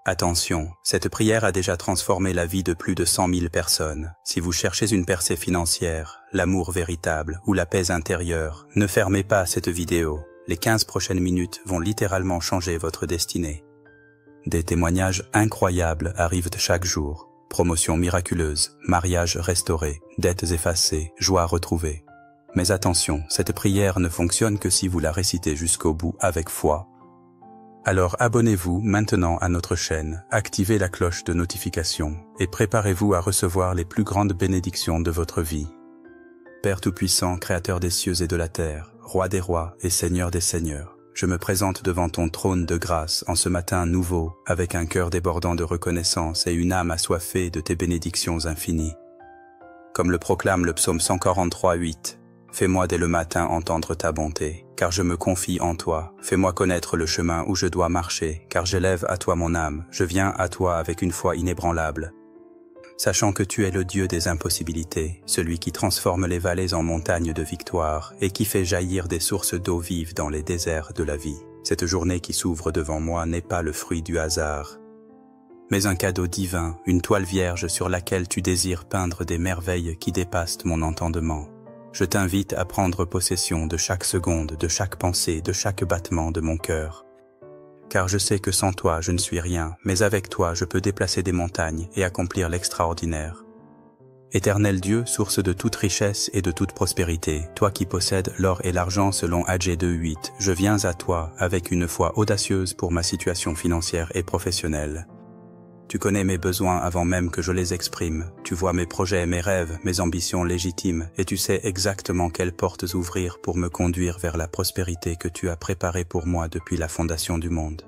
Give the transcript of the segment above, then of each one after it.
Attention, cette prière a déjà transformé la vie de plus de 100 000 personnes. Si vous cherchez une percée financière, l'amour véritable ou la paix intérieure, ne fermez pas cette vidéo. Les 15 prochaines minutes vont littéralement changer votre destinée. Des témoignages incroyables arrivent chaque jour. Promotions miraculeuses, mariages restaurés, dettes effacées, joie retrouvée. Mais attention, cette prière ne fonctionne que si vous la récitez jusqu'au bout avec foi. Alors abonnez-vous maintenant à notre chaîne, activez la cloche de notification et préparez-vous à recevoir les plus grandes bénédictions de votre vie. Père Tout-Puissant, Créateur des cieux et de la terre, Roi des rois et Seigneur des seigneurs, je me présente devant ton trône de grâce en ce matin nouveau, avec un cœur débordant de reconnaissance et une âme assoiffée de tes bénédictions infinies. Comme le proclame le psaume 143:8, fais-moi dès le matin entendre ta bonté, car je me confie en toi. Fais-moi connaître le chemin où je dois marcher, car j'élève à toi mon âme. Je viens à toi avec une foi inébranlable. Sachant que tu es le Dieu des impossibilités, celui qui transforme les vallées en montagnes de victoire et qui fait jaillir des sources d'eau vive dans les déserts de la vie. Cette journée qui s'ouvre devant moi n'est pas le fruit du hasard, mais un cadeau divin, une toile vierge sur laquelle tu désires peindre des merveilles qui dépassent mon entendement. Je t'invite à prendre possession de chaque seconde, de chaque pensée, de chaque battement de mon cœur. Car je sais que sans toi je ne suis rien, mais avec toi je peux déplacer des montagnes et accomplir l'extraordinaire. Éternel Dieu, source de toute richesse et de toute prospérité, toi qui possèdes l'or et l'argent selon Agé 2:8, je viens à toi avec une foi audacieuse pour ma situation financière et professionnelle. Tu connais mes besoins avant même que je les exprime. Tu vois mes projets, mes rêves, mes ambitions légitimes, et tu sais exactement quelles portes ouvrir pour me conduire vers la prospérité que tu as préparée pour moi depuis la fondation du monde.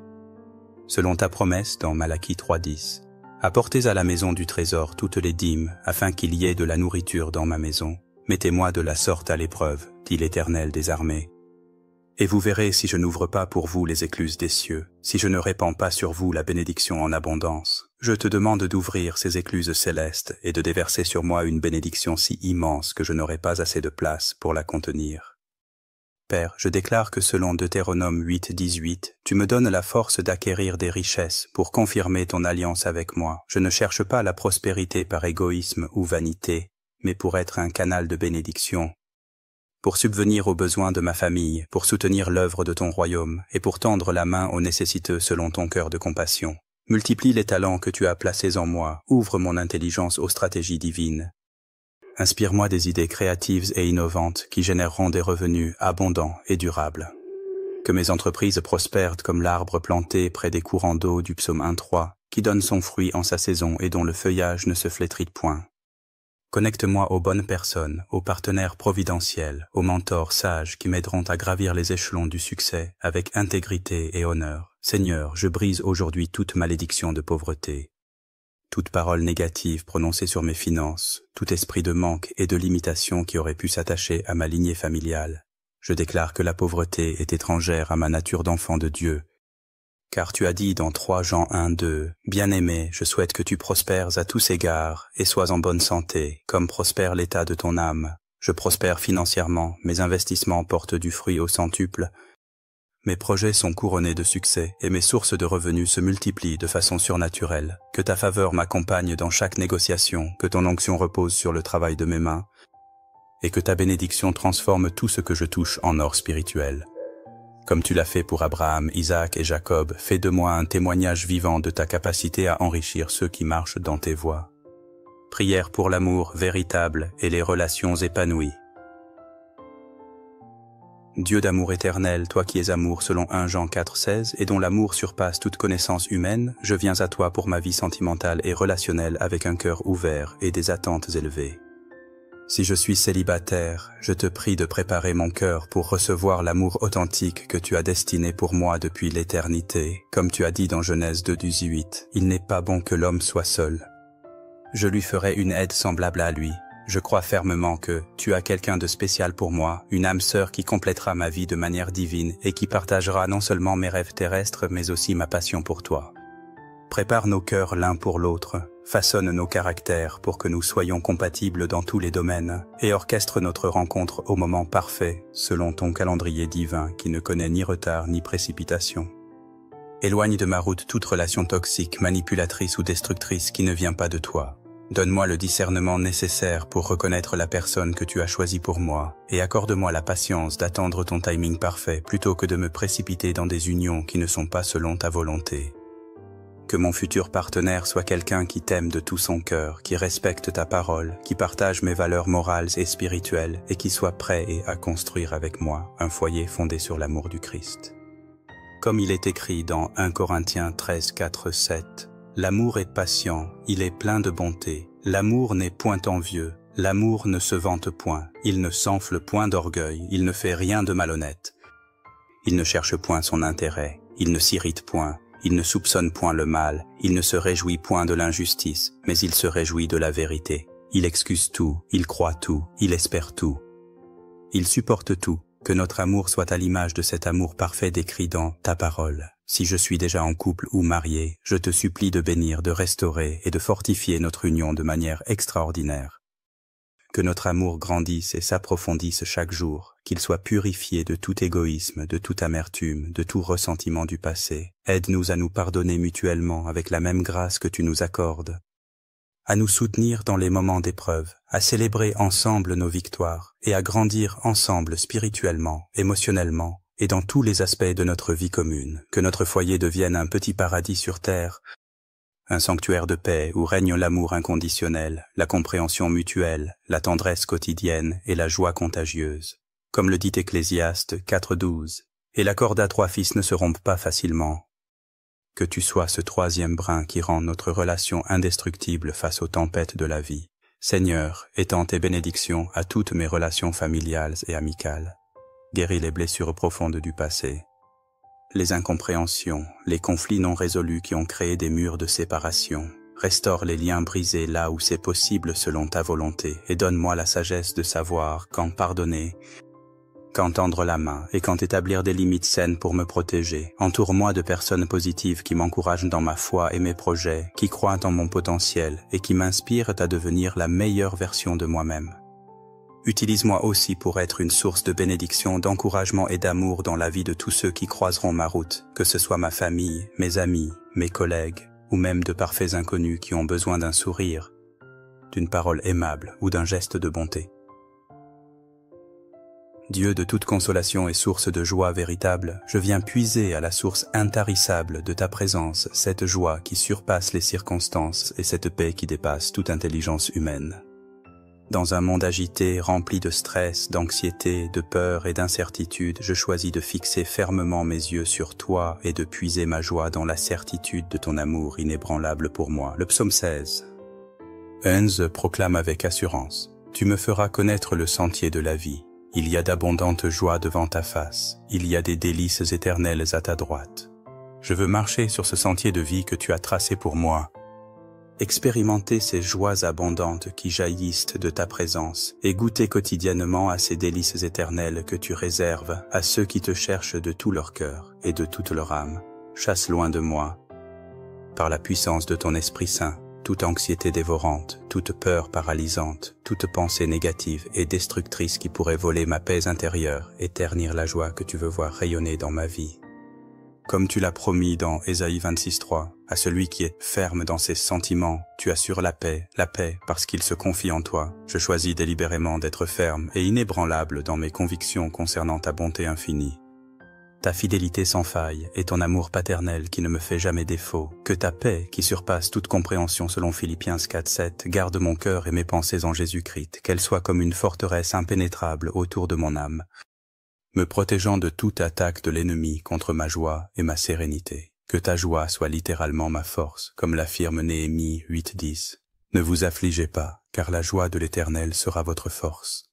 Selon ta promesse dans Malachie 3:10, apportez à la maison du trésor toutes les dîmes, afin qu'il y ait de la nourriture dans ma maison. Mettez-moi de la sorte à l'épreuve, dit l'Éternel des armées. Et vous verrez si je n'ouvre pas pour vous les écluses des cieux, si je ne répands pas sur vous la bénédiction en abondance. Je te demande d'ouvrir ces écluses célestes et de déverser sur moi une bénédiction si immense que je n'aurai pas assez de place pour la contenir. Père, je déclare que selon Deutéronome 8:18, tu me donnes la force d'acquérir des richesses pour confirmer ton alliance avec moi. Je ne cherche pas la prospérité par égoïsme ou vanité, mais pour être un canal de bénédiction, pour subvenir aux besoins de ma famille, pour soutenir l'œuvre de ton royaume et pour tendre la main aux nécessiteux selon ton cœur de compassion. Multiplie les talents que tu as placés en moi, ouvre mon intelligence aux stratégies divines. Inspire-moi des idées créatives et innovantes qui généreront des revenus abondants et durables. Que mes entreprises prospèrent comme l'arbre planté près des courants d'eau du psaume 1:3, qui donne son fruit en sa saison et dont le feuillage ne se flétrit point. Connecte-moi aux bonnes personnes, aux partenaires providentiels, aux mentors sages qui m'aideront à gravir les échelons du succès avec intégrité et honneur. Seigneur, je brise aujourd'hui toute malédiction de pauvreté, toute parole négative prononcée sur mes finances, tout esprit de manque et de limitation qui aurait pu s'attacher à ma lignée familiale. Je déclare que la pauvreté est étrangère à ma nature d'enfant de Dieu. Car tu as dit dans 3 Jean 1:2, « Bien-aimé, je souhaite que tu prospères à tous égards et sois en bonne santé, comme prospère l'état de ton âme. Je prospère financièrement, mes investissements portent du fruit au centuple. Mes projets sont couronnés de succès et mes sources de revenus se multiplient de façon surnaturelle. Que ta faveur m'accompagne dans chaque négociation, que ton onction repose sur le travail de mes mains et que ta bénédiction transforme tout ce que je touche en or spirituel. Comme tu l'as fait pour Abraham, Isaac et Jacob, fais de moi un témoignage vivant de ta capacité à enrichir ceux qui marchent dans tes voies. Prière pour l'amour véritable et les relations épanouies. Dieu d'amour éternel, toi qui es amour selon 1 Jean 4:16 et dont l'amour surpasse toute connaissance humaine, je viens à toi pour ma vie sentimentale et relationnelle avec un cœur ouvert et des attentes élevées. Si je suis célibataire, je te prie de préparer mon cœur pour recevoir l'amour authentique que tu as destiné pour moi depuis l'éternité. Comme tu as dit dans Genèse 2:18, il n'est pas bon que l'homme soit seul. Je lui ferai une aide semblable à lui. Je crois fermement que tu as quelqu'un de spécial pour moi, une âme sœur qui complétera ma vie de manière divine et qui partagera non seulement mes rêves terrestres mais aussi ma passion pour toi. Prépare nos cœurs l'un pour l'autre, façonne nos caractères pour que nous soyons compatibles dans tous les domaines et orchestre notre rencontre au moment parfait selon ton calendrier divin qui ne connaît ni retard ni précipitation. Éloigne de ma route toute relation toxique, manipulatrice ou destructrice qui ne vient pas de toi. Donne-moi le discernement nécessaire pour reconnaître la personne que tu as choisie pour moi, et accorde-moi la patience d'attendre ton timing parfait plutôt que de me précipiter dans des unions qui ne sont pas selon ta volonté. Que mon futur partenaire soit quelqu'un qui t'aime de tout son cœur, qui respecte ta parole, qui partage mes valeurs morales et spirituelles et qui soit prêt à construire avec moi un foyer fondé sur l'amour du Christ. Comme il est écrit dans 1 Corinthiens 13, 4, 7, « L'amour est patient, il est plein de bonté. L'amour n'est point envieux, l'amour ne se vante point, il ne s'enfle point d'orgueil, il ne fait rien de malhonnête. Il ne cherche point son intérêt, il ne s'irrite point, il ne soupçonne point le mal, il ne se réjouit point de l'injustice, mais il se réjouit de la vérité. Il excuse tout, il croit tout, il espère tout. Il supporte tout. Que notre amour soit à l'image de cet amour parfait décrit dans ta parole. Si je suis déjà en couple ou marié, je te supplie de bénir, de restaurer et de fortifier notre union de manière extraordinaire. Que notre amour grandisse et s'approfondisse chaque jour, qu'il soit purifié de tout égoïsme, de toute amertume, de tout ressentiment du passé. Aide-nous à nous pardonner mutuellement avec la même grâce que tu nous accordes. À nous soutenir dans les moments d'épreuve, à célébrer ensemble nos victoires et à grandir ensemble spirituellement, émotionnellement et dans tous les aspects de notre vie commune. Que notre foyer devienne un petit paradis sur terre, un sanctuaire de paix où règne l'amour inconditionnel, la compréhension mutuelle, la tendresse quotidienne et la joie contagieuse. Comme le dit Ecclésiaste 4.12, « Et la corde à 3 fils ne se rompt pas facilement. » Que tu sois ce troisième brin qui rend notre relation indestructible face aux tempêtes de la vie. Seigneur, étends tes bénédictions à toutes mes relations familiales et amicales. Guéris les blessures profondes du passé. Les incompréhensions, les conflits non résolus qui ont créé des murs de séparation. Restaure les liens brisés là où c'est possible selon ta volonté et donne-moi la sagesse de savoir quand pardonner, quand tendre la main et quand établir des limites saines pour me protéger. Entoure-moi de personnes positives qui m'encouragent dans ma foi et mes projets, qui croient en mon potentiel et qui m'inspirent à devenir la meilleure version de moi-même. Utilise-moi aussi pour être une source de bénédiction, d'encouragement et d'amour dans la vie de tous ceux qui croiseront ma route, que ce soit ma famille, mes amis, mes collègues, ou même de parfaits inconnus qui ont besoin d'un sourire, d'une parole aimable ou d'un geste de bonté. Dieu de toute consolation et source de joie véritable, je viens puiser à la source intarissable de ta présence cette joie qui surpasse les circonstances et cette paix qui dépasse toute intelligence humaine. Dans un monde agité, rempli de stress, d'anxiété, de peur et d'incertitude, je choisis de fixer fermement mes yeux sur toi et de puiser ma joie dans la certitude de ton amour inébranlable pour moi. Le psaume 16. Hans proclame avec assurance, « Tu me feras connaître le sentier de la vie. Il y a d'abondantes joies devant ta face, il y a des délices éternelles à ta droite. Je veux marcher sur ce sentier de vie que tu as tracé pour moi. Expérimenter ces joies abondantes qui jaillissent de ta présence et goûter quotidiennement à ces délices éternelles que tu réserves à ceux qui te cherchent de tout leur cœur et de toute leur âme. Chasse loin de moi, par la puissance de ton Esprit Saint, toute anxiété dévorante, toute peur paralysante, toute pensée négative et destructrice qui pourrait voler ma paix intérieure et ternir la joie que tu veux voir rayonner dans ma vie. Comme tu l'as promis dans Ésaïe 26.3, à celui qui est ferme dans ses sentiments, tu assures la paix parce qu'il se confie en toi. Je choisis délibérément d'être ferme et inébranlable dans mes convictions concernant ta bonté infinie. Ta fidélité sans faille et ton amour paternel qui ne me fait jamais défaut. Que ta paix, qui surpasse toute compréhension selon Philippiens 4.7, garde mon cœur et mes pensées en Jésus-Christ, qu'elle soit comme une forteresse impénétrable autour de mon âme, me protégeant de toute attaque de l'ennemi contre ma joie et ma sérénité. Que ta joie soit littéralement ma force, comme l'affirme Néhémie 8.10. Ne vous affligez pas, car la joie de l'Éternel sera votre force.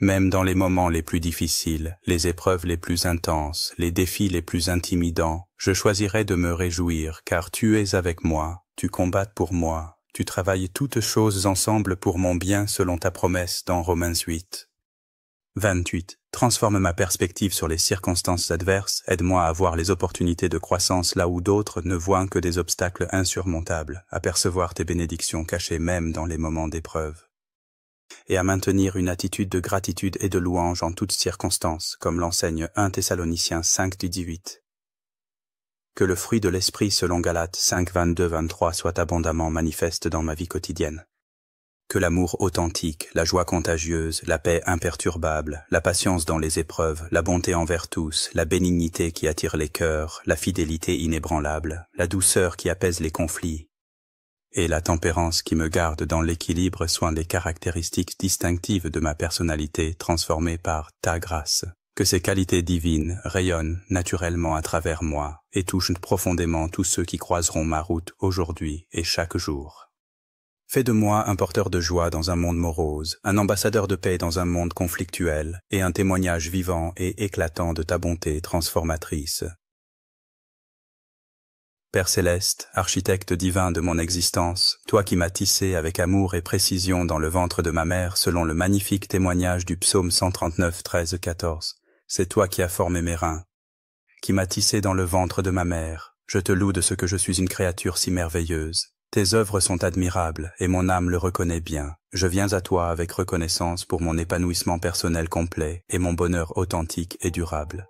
Même dans les moments les plus difficiles, les épreuves les plus intenses, les défis les plus intimidants, je choisirai de me réjouir, car tu es avec moi, tu combats pour moi, tu travailles toutes choses ensemble pour mon bien selon ta promesse dans Romains 8. 28. Transforme ma perspective sur les circonstances adverses, aide-moi à voir les opportunités de croissance là où d'autres ne voient que des obstacles insurmontables, à percevoir tes bénédictions cachées même dans les moments d'épreuve, et à maintenir une attitude de gratitude et de louange en toutes circonstances, comme l'enseigne 1 Thessaloniciens 5 du 18. Que le fruit de l'esprit selon Galates 5, 22-23 soit abondamment manifeste dans ma vie quotidienne. Que l'amour authentique, la joie contagieuse, la paix imperturbable, la patience dans les épreuves, la bonté envers tous, la bénignité qui attire les cœurs, la fidélité inébranlable, la douceur qui apaise les conflits, et la tempérance qui me garde dans l'équilibre soient les caractéristiques distinctives de ma personnalité transformée par ta grâce. Que ces qualités divines rayonnent naturellement à travers moi et touchent profondément tous ceux qui croiseront ma route aujourd'hui et chaque jour. Fais de moi un porteur de joie dans un monde morose, un ambassadeur de paix dans un monde conflictuel et un témoignage vivant et éclatant de ta bonté transformatrice. Père céleste, architecte divin de mon existence, toi qui m'as tissé avec amour et précision dans le ventre de ma mère selon le magnifique témoignage du psaume 139, 13-14, c'est toi qui as formé mes reins, qui m'as tissé dans le ventre de ma mère. Je te loue de ce que je suis une créature si merveilleuse. Tes œuvres sont admirables et mon âme le reconnaît bien. Je viens à toi avec reconnaissance pour mon épanouissement personnel complet et mon bonheur authentique et durable.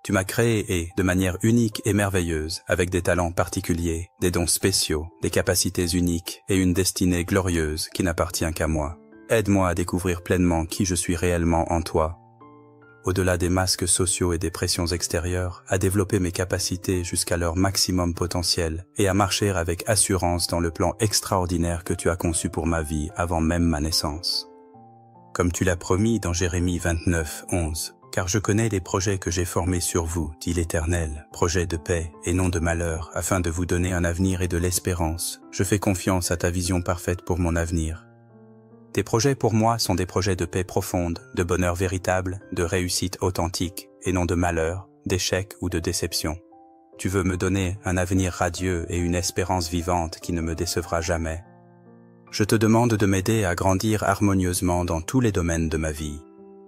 Tu m'as créé et, de manière unique et merveilleuse, avec des talents particuliers, des dons spéciaux, des capacités uniques et une destinée glorieuse qui n'appartient qu'à moi. Aide-moi à découvrir pleinement qui je suis réellement en toi. Au-delà des masques sociaux et des pressions extérieures, à développer mes capacités jusqu'à leur maximum potentiel et à marcher avec assurance dans le plan extraordinaire que tu as conçu pour ma vie avant même ma naissance. Comme tu l'as promis dans Jérémie 29, 11. Car je connais les projets que j'ai formés sur vous, dit l'Éternel, projets de paix et non de malheur, afin de vous donner un avenir et de l'espérance. Je fais confiance à ta vision parfaite pour mon avenir. Tes projets pour moi sont des projets de paix profonde, de bonheur véritable, de réussite authentique, et non de malheur, d'échec ou de déception. Tu veux me donner un avenir radieux et une espérance vivante qui ne me décevra jamais. Je te demande de m'aider à grandir harmonieusement dans tous les domaines de ma vie.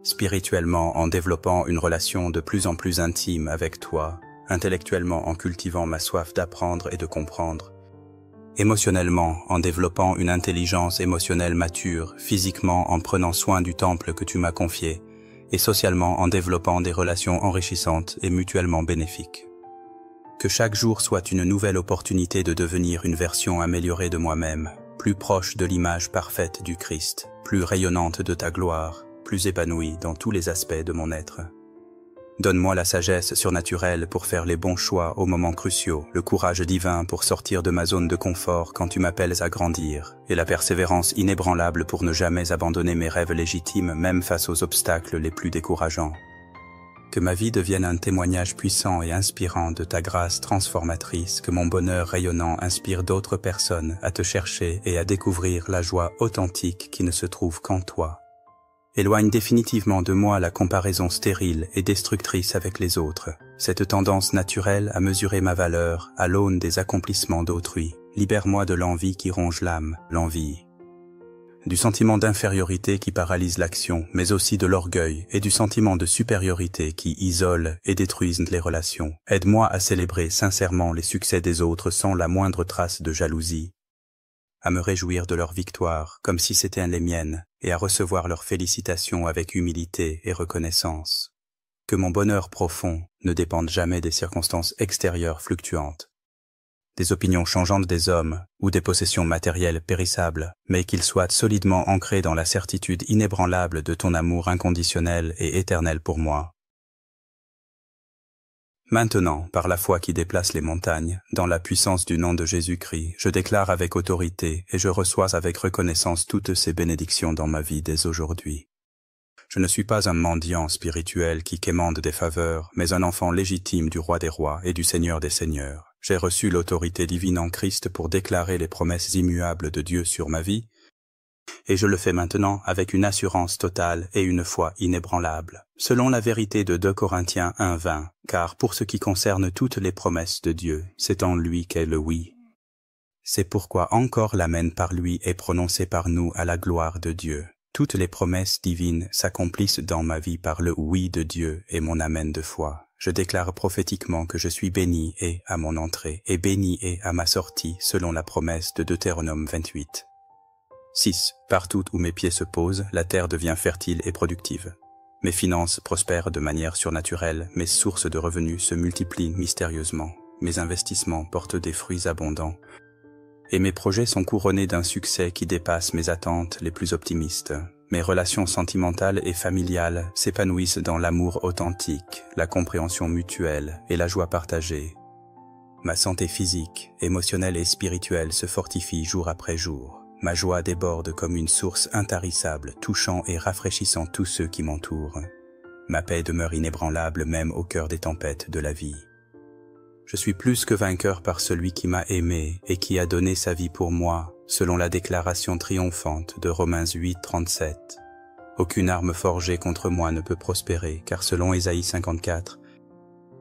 Spirituellement en développant une relation de plus en plus intime avec toi, intellectuellement en cultivant ma soif d'apprendre et de comprendre, émotionnellement en développant une intelligence émotionnelle mature, physiquement en prenant soin du temple que tu m'as confié, et socialement en développant des relations enrichissantes et mutuellement bénéfiques. Que chaque jour soit une nouvelle opportunité de devenir une version améliorée de moi-même, plus proche de l'image parfaite du Christ, plus rayonnante de ta gloire, plus épanouie dans tous les aspects de mon être. Donne-moi la sagesse surnaturelle pour faire les bons choix aux moments cruciaux, le courage divin pour sortir de ma zone de confort quand tu m'appelles à grandir, et la persévérance inébranlable pour ne jamais abandonner mes rêves légitimes même face aux obstacles les plus décourageants. Que ma vie devienne un témoignage puissant et inspirant de ta grâce transformatrice, que mon bonheur rayonnant inspire d'autres personnes à te chercher et à découvrir la joie authentique qui ne se trouve qu'en toi. Éloigne définitivement de moi la comparaison stérile et destructrice avec les autres, cette tendance naturelle à mesurer ma valeur à l'aune des accomplissements d'autrui. Libère-moi de l'envie qui ronge l'âme, l'envie. Du sentiment d'infériorité qui paralyse l'action, mais aussi de l'orgueil et du sentiment de supériorité qui isole et détruisent les relations. Aide-moi à célébrer sincèrement les succès des autres sans la moindre trace de jalousie, à me réjouir de leur victoire comme si c'était les miennes, et à recevoir leurs félicitations avec humilité et reconnaissance. Que mon bonheur profond ne dépende jamais des circonstances extérieures fluctuantes, des opinions changeantes des hommes ou des possessions matérielles périssables, mais qu'il soit solidement ancré dans la certitude inébranlable de ton amour inconditionnel et éternel pour moi. Maintenant, par la foi qui déplace les montagnes, dans la puissance du nom de Jésus-Christ, je déclare avec autorité et je reçois avec reconnaissance toutes ces bénédictions dans ma vie dès aujourd'hui. Je ne suis pas un mendiant spirituel qui quémande des faveurs, mais un enfant légitime du Roi des Rois et du Seigneur des Seigneurs. J'ai reçu l'autorité divine en Christ pour déclarer les promesses immuables de Dieu sur ma vie, et je le fais maintenant avec une assurance totale et une foi inébranlable, selon la vérité de 2 Corinthiens 1:20, car pour ce qui concerne toutes les promesses de Dieu, c'est en lui qu'est le oui. C'est pourquoi encore l'amen par lui est prononcé par nous à la gloire de Dieu. Toutes les promesses divines s'accomplissent dans ma vie par le oui de Dieu et mon amen de foi. Je déclare prophétiquement que je suis béni et à mon entrée, et béni et à ma sortie, selon la promesse de Deutéronome 28. 6. Partout où mes pieds se posent, la terre devient fertile et productive. Mes finances prospèrent de manière surnaturelle, mes sources de revenus se multiplient mystérieusement. mes investissements portent des fruits abondants, et mes projets sont couronnés d'un succès qui dépasse mes attentes les plus optimistes. Mes relations sentimentales et familiales s'épanouissent dans l'amour authentique, la compréhension mutuelle et la joie partagée. Ma santé physique, émotionnelle et spirituelle se fortifie jour après jour. Ma joie déborde comme une source intarissable, touchant et rafraîchissant tous ceux qui m'entourent. Ma paix demeure inébranlable même au cœur des tempêtes de la vie. Je suis plus que vainqueur par celui qui m'a aimé et qui a donné sa vie pour moi, selon la déclaration triomphante de Romains 8, 37. Aucune arme forgée contre moi ne peut prospérer, car selon Ésaïe 54,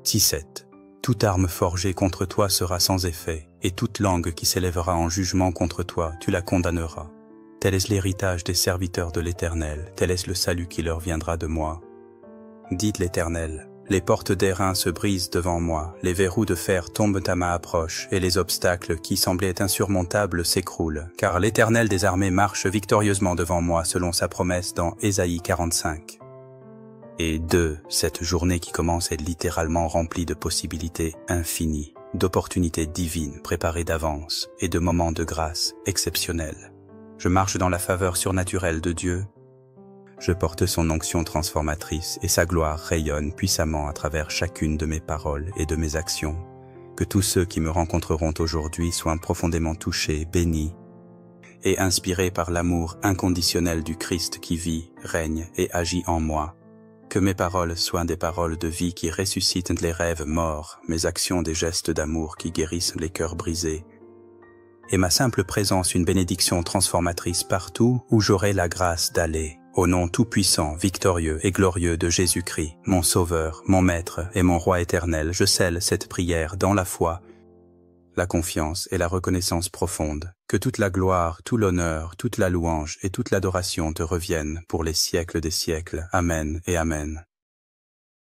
17. Toute arme forgée contre toi sera sans effet, et toute langue qui s'élèvera en jugement contre toi, tu la condamneras. Tel est l'héritage des serviteurs de l'Éternel, tel est le salut qui leur viendra de moi. Dit l'Éternel, les portes d'airain se brisent devant moi, les verrous de fer tombent à ma approche, et les obstacles qui semblaient insurmontables s'écroulent, car l'Éternel des armées marche victorieusement devant moi selon sa promesse dans Ésaïe 45. Et cette journée qui commence est littéralement remplie de possibilités infinies, d'opportunités divines préparées d'avance et de moments de grâce exceptionnels. Je marche dans la faveur surnaturelle de Dieu. Je porte son onction transformatrice et sa gloire rayonne puissamment à travers chacune de mes paroles et de mes actions. Que tous ceux qui me rencontreront aujourd'hui soient profondément touchés, bénis et inspirés par l'amour inconditionnel du Christ qui vit, règne et agit en moi. Que mes paroles soient des paroles de vie qui ressuscitent les rêves morts, mes actions des gestes d'amour qui guérissent les cœurs brisés, et ma simple présence une bénédiction transformatrice partout où j'aurai la grâce d'aller. Au nom tout-puissant, victorieux et glorieux de Jésus-Christ, mon Sauveur, mon Maître et mon Roi éternel, je scelle cette prière dans la foi, la confiance et la reconnaissance profonde. Que toute la gloire, tout l'honneur, toute la louange et toute l'adoration te reviennent pour les siècles des siècles. Amen et Amen.